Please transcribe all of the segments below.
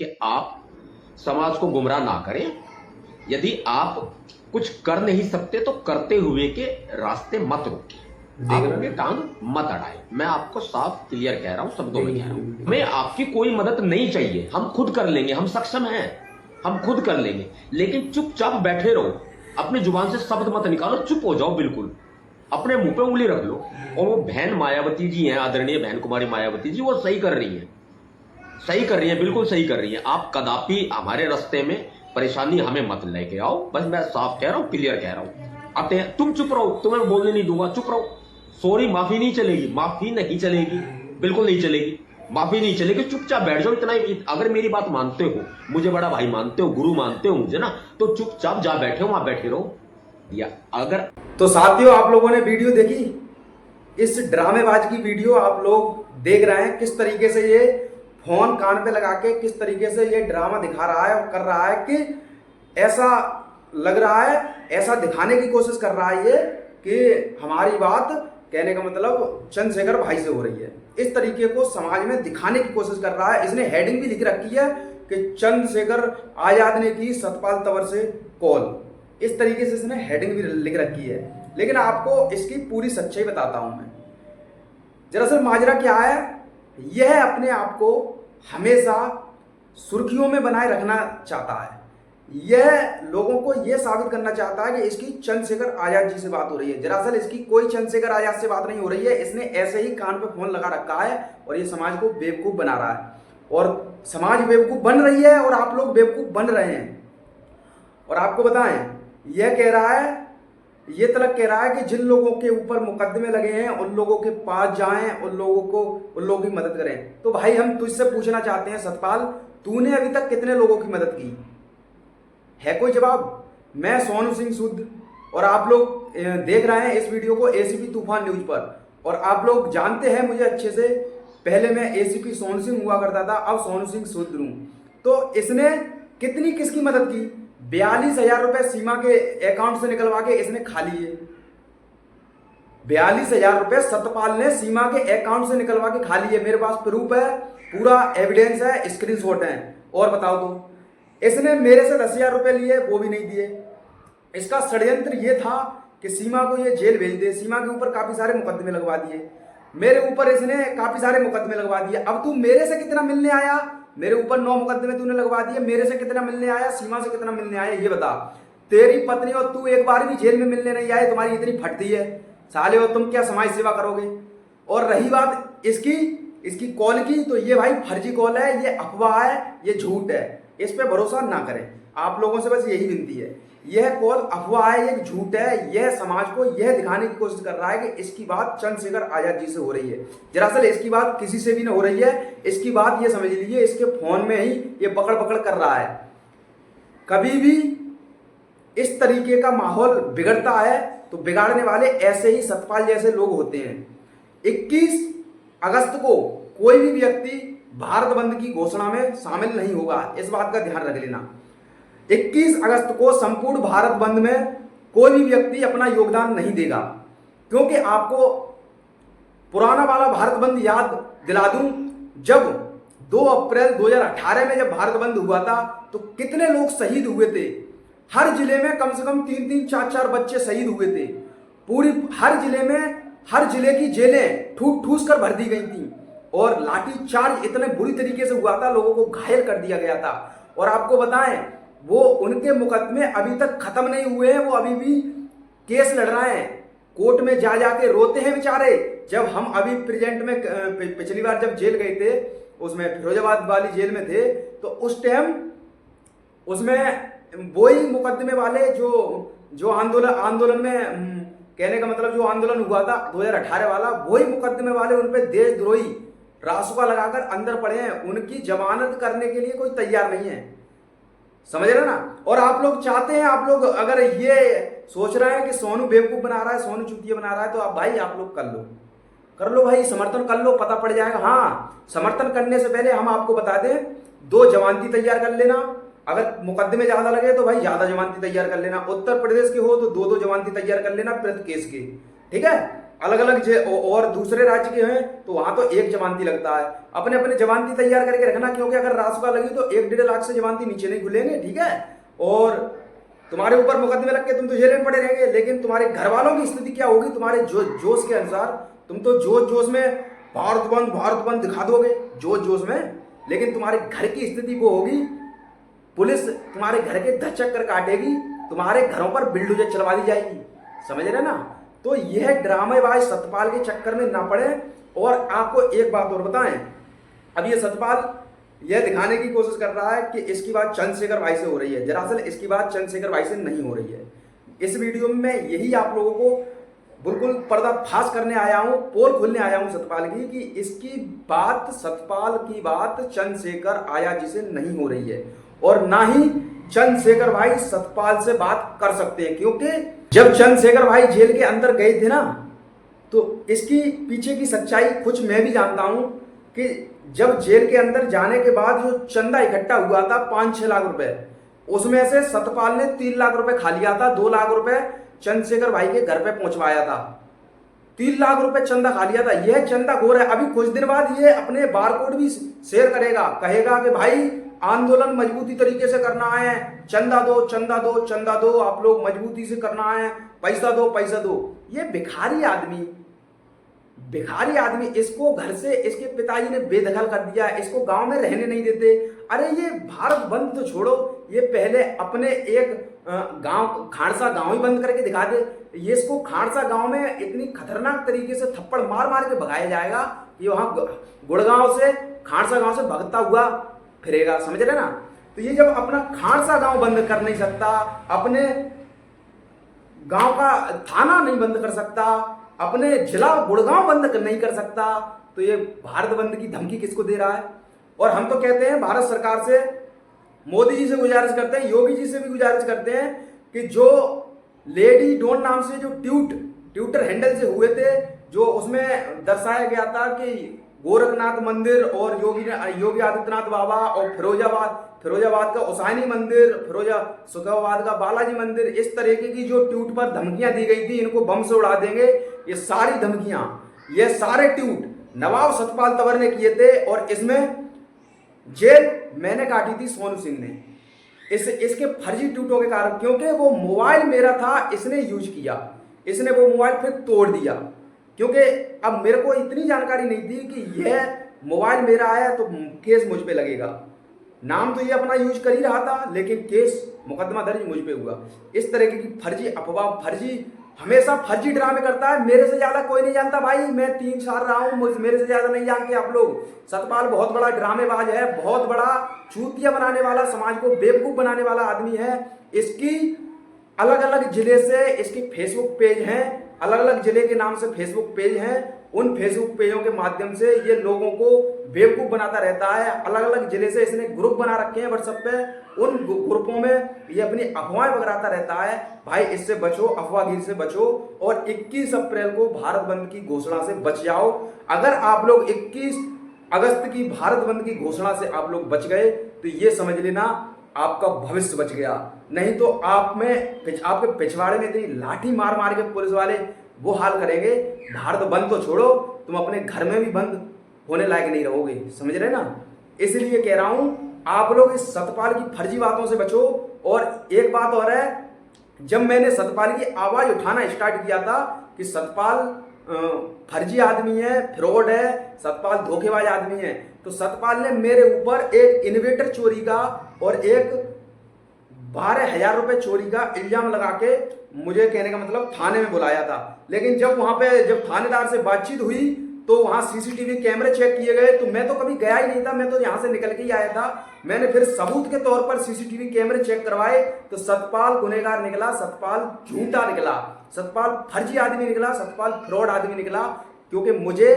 कि आप समाज को गुमराह ना करें। यदि आप कुछ कर नहीं सकते तो करते हुए के रास्ते मत रोकिए, आगे टांग मत अड़ाए। मैं आपको साफ क्लियर कह रहा हूं, शब्दों में कह रहा हूं। हमें आपकी कोई मदद नहीं चाहिए, हम खुद कर लेंगे, हम सक्षम हैं, हम खुद कर लेंगे। लेकिन चुपचाप बैठे रहो, अपनी जुबान से शब्द मत निकालो, चुप हो जाओ, बिल्कुल अपने मुंह पे उंगली रख लो। और वो बहन मायावती जी हैं, आदरणीय बहन कुमारी मायावती जी, वो सही कर रही है, सही कर रही है, बिल्कुल सही कर रही है। आप कदापि हमारे रास्ते में परेशानी हमें मत लेके आओ, बस मैं साफ कह रहा हूं, क्लियर कह रहा हूं। आते हैं, तुम चुप रहो, तुम्हें बोलने नहीं दूंगा, चुप रहो। सॉरी, माफी नहीं चलेगी, माफी नहीं चलेगी, बिल्कुल नहीं चलेगी, माफी नहीं चलेगी। चुपचाप बैठ जाओ, इतना ही। अगर मेरी बात मानते हो, मुझे बड़ा भाई मानते हो, गुरु मानते हो मुझे ना, तो चुपचाप जा बैठे हो, वहां बैठे रहो। या अगर तो साथियों, आप लोगों ने वीडियो देखी, इस ड्रामेबाज की वीडियो आप लोग देख रहे हैं किस तरीके से ये फोन कान पे लगा के किस तरीके से ये ड्रामा दिखा रहा है और कर रहा है कि ऐसा लग रहा है, ऐसा दिखाने की कोशिश कर रहा है ये कि हमारी बात, कहने का मतलब चंद्रशेखर भाई से हो रही है। इस तरीके को समाज में दिखाने की कोशिश कर रहा है। इसने हेडिंग भी लिख रखी है कि चंद्रशेखर आजाद ने की सतपाल तंवर से कॉल। इस तरीके से इसने हेडिंग भी लिख रखी है। लेकिन आपको इसकी पूरी सच्चाई बताता हूं मैं। दरअसल माजरा क्या है, यह अपने आप को हमेशा सुर्खियों में बनाए रखना चाहता है। यह लोगों को यह साबित करना चाहता है कि इसकी चंद्रशेखर आजाद जी से बात हो रही है। दरअसल इसकी कोई चंद्रशेखर आजाद से बात नहीं हो रही है। इसने ऐसे ही कान पे फोन लगा रखा है और ये समाज को बेवकूफ बना रहा है, और समाज बेवकूफ बन रही है और आप लोग बेवकूफ बन रहे हैं। और आपको बताएं, यह कह रहा है, ये तलक कह रहा है कि जिन लोगों के ऊपर मुकदमे लगे हैं उन लोगों के पास जाएं, उन लोगों की मदद करें। तो भाई हम तुझसे पूछना चाहते हैं सतपाल, तूने अभी तक कितने लोगों की मदद की है? कोई जवाब? मैं सोनू सिंह सूद, और आप लोग देख रहे हैं इस वीडियो को एसीपी तूफान न्यूज पर, और आप लोग जानते हैं मुझे अच्छे से, पहले मैं एसीपी सोनू सिंह हुआ करता था, अब सोनू सिंह सूद हूं। तो इसने कितनी किसकी मदद की? 42,000 रुपए सीमा के अकाउंट से निकलवा के इसने खा लिए। 42,000 रुपए सतपाल ने सीमा के अकाउंट से निकलवा के खा लिए। मेरे पास प्रूफ है, पूरा एविडेंस है, स्क्रीनशॉट है। और बताओ तो, इसने मेरे से 10,000 रुपए लिए, वो भी नहीं दिए। इसका षड्यंत्र ये था कि सीमा को ये जेल भेज दे। सीमा के ऊपर काफी सारे मुकदमे लगवा दिए, मेरे ऊपर इसने काफी सारे मुकदमे लगवा दिए। अब तू मेरे से कितना मिलने आया? मेरे ऊपर 9 मुकदमे तूने लगवा दिए, मेरे से कितना मिलने आया? सीमा से कितना मिलने आया ये बता। तेरी पत्नी और तू एक बार भी जेल में मिलने नहीं आए, तुम्हारी इतनी फटती है साले, और तुम क्या समाज सेवा करोगे? और रही बात इसकी कॉल की, तो ये भाई फर्जी कॉल है, ये अफवाह है, ये झूठ है, इस पे भरोसा ना करें। आप लोगों से बस यही विनती है। यह कॉल अफवाह है, यह झूठ है। यह समाज को यह दिखाने की कोशिश कर रहा है कि इसकी बात चंद्रशेखर आजाद जी से हो रही है। दरअसल इसकी बात किसी से भी नहीं हो रही है। इसकी बात ये समझ लीजिए, इसके फोन में ही ये पकड़ पकड़ कर रहा है। कभी भी इस तरीके का माहौल बिगड़ता है तो बिगाड़ने वाले ऐसे ही सतपाल जैसे लोग होते हैं। 21 अगस्त को कोई भी व्यक्ति भारत बंद की घोषणा में शामिल नहीं होगा, इस बात का ध्यान रख लेना। 21 अगस्त को संपूर्ण भारत बंद में कोई भी व्यक्ति अपना योगदान नहीं देगा, क्योंकि आपको पुराना वाला भारत बंद याद दिला दूं। जब 2 अप्रैल 2018 में जब भारत बंद हुआ था तो कितने लोग शहीद हुए थे? हर जिले में कम से कम 3-3, 4-4 बच्चे शहीद हुए थे। पूरी हर जिले में, हर जिले की जेलें ठूस ठूस कर भर दी गई थी, और लाठी चार्ज इतने बुरी तरीके से हुआ था, लोगों को घायल कर दिया गया था। और आपको बताएं, वो उनके मुकदमे अभी तक खत्म नहीं हुए हैं, वो अभी भी केस लड़ रहे हैं, कोर्ट में जा जाके रोते हैं बेचारे। जब हम अभी प्रेजेंट में पिछली बार जब जेल गए थे, उसमें फिरोजाबाद वाली जेल में थे, तो उस टाइम उसमें वही मुकदमे वाले जो आंदोलन में, कहने का मतलब जो आंदोलन हुआ था 2018 वाला, वही मुकदमे वाले उन पे देशद्रोही रासुका लगाकर अंदर पड़े हैं। उनकी जमानत करने के लिए कोई तैयार नहीं है, समझ रहे ना? और आप लोग चाहते हैं, आप लोग अगर ये सोच रहे हैं कि सोनू बेवकूफ बना रहा है, सोनू चूतिया बना रहा है, तो आप भाई आप लोग कर लो भाई, समर्थन कर लो, पता पड़ जाएगा। हाँ, समर्थन करने से पहले हम आपको बता दें, 2 जमानती तैयार कर लेना। अगर मुकदमे ज्यादा लगे तो भाई ज्यादा जमानती तैयार कर लेना। उत्तर प्रदेश के हो तो 2-2 जमानती तैयार कर लेना प्रति केस के, ठीक है? अलग अलग और दूसरे राज्य के हैं तो वहां तो एक जमानती लगता है। अपने अपने जमानती तैयार करके रखना, क्योंकि अगर रासुका लगी तो 1-1.5 लाख से जमानती नीचे नहीं खुलेंगे, ठीक है। और तुम्हारे ऊपर मुकदमे लग के तुम तो जेल में पड़े रहेंगे, लेकिन तुम्हारे घर वालों की स्थिति क्या होगी, तुम्हारे जोश के अनुसार तुम तो जोश में भारत बंद दिखा दोगे जोश में, लेकिन तुम्हारे घर की स्थिति वो होगी, पुलिस तुम्हारे घर के 10 चक्कर काटेगी, तुम्हारे घरों पर बिल्डोजर चलवा दी जाएगी, समझ रहे ना। तो यह ड्रामेबाज सतपाल के चक्कर में ना पड़े। और आपको एक बात और बताएं, अब ये सतपाल यह दिखाने की कोशिश कर रहा है कि इसकी बात चंद्रशेखर भाई से हो रही है, दरअसल इसकी बात चंद्रशेखर भाई से नहीं हो रही है। इस वीडियो में मैं यही आप लोगों को बिल्कुल पर्दाफाश करने आया हूं, पोल खोलने आया हूं सतपाल की, कि इसकी बात, सतपाल की बात चंद्रशेखर आया जी से नहीं हो रही है, और ना ही चंद्रशेखर भाई सतपाल से बात कर सकते हैं। क्योंकि जब चंद्रशेखर भाई जेल के अंदर गए थे ना, तो इसकी पीछे की सच्चाई कुछ मैं भी जानता हूं, कि जब जेल के अंदर जाने के बाद जो चंदा इकट्ठा हुआ था 5-6 लाख रुपए, उसमें से सतपाल ने 3 लाख रुपए खा लिया था, 2 लाख रुपए चंद्रशेखर भाई के घर पे पहुंचवाया था, 3 लाख रुपए चंदा खा लिया था। यह चंदा खोर है। अभी कुछ दिन बाद ये अपने बारकोड भी शेयर करेगा, कहेगा कि भाई आंदोलन मजबूती तरीके से करना है, चंदा दो चंदा दो चंदा दो, आप लोग मजबूती से करना है, पैसा दो पैसा दो। ये भिखारी आदमी, इसको घर से इसके पिताजी ने बेदखल कर दिया, इसको गांव में रहने नहीं देते। अरे ये भारत बंद तो छोड़ो, ये पहले अपने एक गांव, खाड़सा गांव ही बंद करके दिखा दे। ये इसको खाड़सा गांव में इतनी खतरनाक तरीके से थप्पड़ मार मार के भगाया जाएगा कि वहां गुड़गांव से, खाड़सा गांव से भगता हुआ फिरेगा, समझ रहे ना। तो ये जब अपना खाड़सा गांव बंद कर नहीं सकता, अपने गांव का थाना नहीं बंद कर सकता, अपने जिला गुड़गांव बंद नहीं कर सकता, तो ये भारत बंद की धमकी किसको दे रहा है। और हम तो कहते हैं भारत सरकार से, मोदी जी से गुजारिश करते हैं, योगी जी से भी गुजारिश करते हैं कि जो लेडी डोन नाम से जो ट्विटर हैंडल से हुए थे, जो उसमें दर्शाया गया था कि गोरखनाथ मंदिर और योगी आदित्यनाथ बाबा और फिरोजाबाद का उसानी मंदिर, सुखाबाद का बालाजी मंदिर, इस तरीके की जो ट्वीट पर धमकियां दी गई थी, इनको बम से उड़ा देंगे, ये सारी धमकियां, ये सारे ट्वीट नवाब सतपाल तंवर ने किए थे। और इसमें जेल मैंने काटी थी सोनू सिंह ने, इसके फर्जी ट्वीटों के कारण, क्योंकि वो मोबाइल मेरा था, इसने यूज किया, इसने वो मोबाइल फिर तोड़ दिया, क्योंकि अब मेरे को इतनी जानकारी नहीं थी कि यह मोबाइल मेरा है तो केस मुझ पे लगेगा। नाम तो ये अपना यूज कर ही रहा था, लेकिन केस, मुकदमा दर्ज मुझ पे हुआ। इस तरह की फर्जी अफवाह, हमेशा फर्जी ड्रामे करता है। मेरे से ज्यादा कोई नहीं जानता भाई, मैं 3 साल रहा हूं, मेरे से ज्यादा नहीं जानते आप लोग। सतपाल बहुत बड़ा ड्रामेबाज है, बहुत बड़ा चूतिया बनाने वाला, समाज को बेवकूफ बनाने वाला आदमी है। इसकी अलग अलग जिले से इसके फेसबुक पेज हैं, अलग अलग जिले के नाम से फेसबुक पेज हैं। उन फेसबुक पेजों के माध्यम से ये लोगों को बेवकूफ बनाता रहता है। अलग अलग जिले से इसने ग्रुप बना रखे हैं व्हाट्सएप पे, उन ग्रुपों में ये अपनी अफवाहें बगराता रहता है। भाई इससे बचो, अफवाहगिरी से बचो, और 21 अप्रैल को भारत बंद की घोषणा से बच जाओ। अगर आप लोग 21 अगस्त की भारत बंद की घोषणा से आप लोग बच गए तो ये समझ लेना आपका भविष्य बच गया। नहीं तो आपके पिछवाड़े में इतनी लाठी मार मार के पुलिस वाले वो हाल करेंगे, भारत बंद तो छोड़ो, तुम अपने घर में भी बंद होने लायक नहीं रहोगे, समझ रहे ना। इसलिए कह रहा हूं आप लोग इस सतपाल की फर्जी बातों से बचो। और एक बात और है, जब मैंने सतपाल की आवाज उठाना स्टार्ट किया था कि सतपाल फर्जी आदमी है, फ्रॉड है, सतपाल धोखेबाज आदमी है, तो सतपाल ने मेरे ऊपर एक इन्वेटर चोरी का और एक 12,000 रुपए चोरी का इल्जाम लगा के मुझे, कहने का मतलब, थाने में बुलाया था। लेकिन जब थानेदार से बातचीत हुई तो वहां सीसीटीवी कैमरे चेक किए गए, तो मैं तो कभी गया ही नहीं था, मैं तो यहां से निकल के ही आया था। मैंने फिर सबूत के तौर पर सीसीटीवी कैमरे चेक करवाए तो सतपाल गुनहगार निकला, सतपाल झूठा निकला, सतपाल फर्जी आदमी निकला, सतपाल फ्रॉड आदमी निकला। क्योंकि मुझे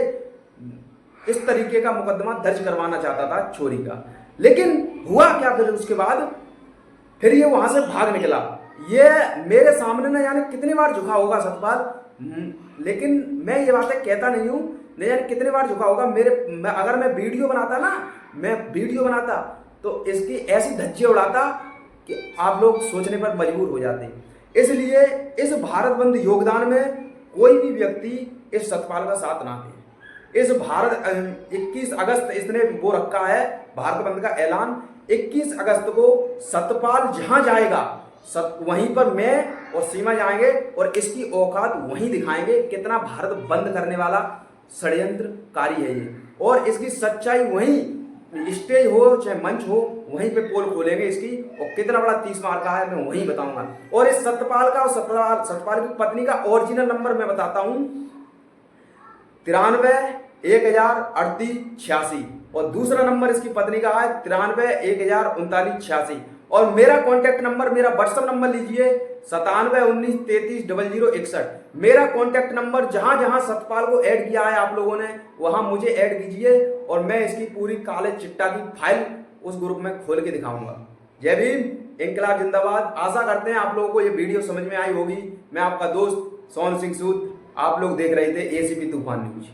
इस तरीके का मुकदमा दर्ज करवाना चाहता था चोरी का। लेकिन हुआ क्या फिर उसके बाद, फिर ये वहां से भाग निकला। ये मेरे सामने ना जाने कितनी बार झुका होगा सतपाल, लेकिन मैं ये बातें कहता नहीं हूं, नहीं जाने कितनी बार झुका होगा। अगर मैं वीडियो बनाता तो इसकी ऐसी धज्जियां उड़ाता कि आप लोग सोचने पर मजबूर हो जाते। इसलिए इस भारत बंद योगदान में कोई भी व्यक्ति इस सतपाल का साथ ना दें। इस भारत 21 अगस्त इसने वो रखा है भारत बंद का ऐलान। 21 अगस्त को सतपाल जहां जाएगा वहीं पर मैं और सीमा जाएंगे और इसकी औकात वहीं दिखाएंगे, कितना भारत बंद करने वाला षड्यंत्रकारी है ये। और इसकी सच्चाई वहीं स्टेज हो चाहे मंच हो वहीं पे पोल खोलेंगे इसकी, और कितना बड़ा 30 मार का है मैं वहीं बताऊंगा। और इस सतपाल का और सतपाल की पत्नी का ओरिजिनल नंबर मैं बताता हूं 93-1038-86 और दूसरा नंबर इसकी पत्नी का है 93-1039-86। और मेरा कॉन्टैक्ट नंबर, मेरा व्हाट्सएप नंबर लीजिए 9719330061। मेरा कॉन्टैक्ट नंबर जहां जहां सतपाल को ऐड किया है आप लोगों ने वहां मुझे ऐड कीजिए और मैं इसकी पूरी काले चिट्टा की फाइल उस ग्रुप में खोल के दिखाऊंगा। जय भीम, इंकलाब जिंदाबाद। आशा करते हैं आप लोगों को ये वीडियो समझ में आई होगी। मैं आपका दोस्त सोहन सिंह सूद, आप लोग देख रहे थे एसीपी तूफान न्यूज।